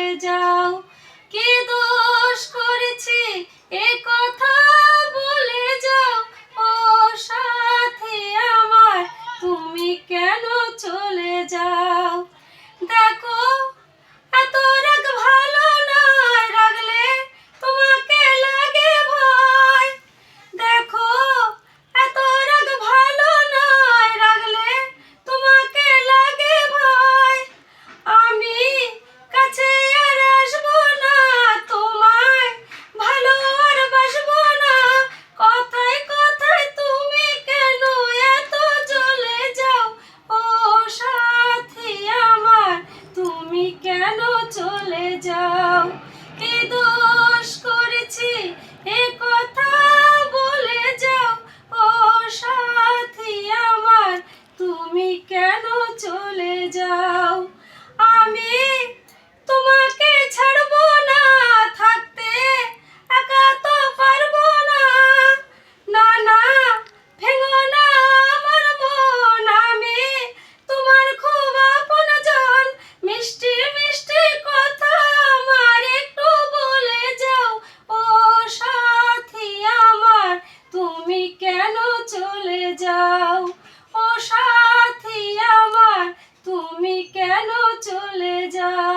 চলে যাও। কি দোষ করেছি এ কথা বলে যাও, ও সাথী আমার তুমি কেন চলে যাও। দেখো এত রাগ ভালো নয়, রাগলে তোমাকে লাগে ভয়। দেখো এত রাগ ভালো নয়, রাগলে তোমাকে লাগে ভয়। আমি কাছে আর আসবো না, তোমায় ভালো আর বাসবো না। কথায় কথায় তুমি কেন এত জ্বলে যাও, ও সাথী আমার তুমি কেন চলে যাও। কি দোষ করেছি এ কথা বলে যাও, ও সাথী আমার তুমি কেন চলে যাও। আমি তোমাকে ছাড়বো না, থাকতে একা তো পারবো না। না না ভেঙো না আমার মন, আমি তোমার খুব আপনজন। মিষ্টি মিষ্টি কথা আমার একটু বলে যাও, ও সাথী আমার তুমি কেন চলে যাও। ও সাথী আমার তুমি কেন চলে যাও।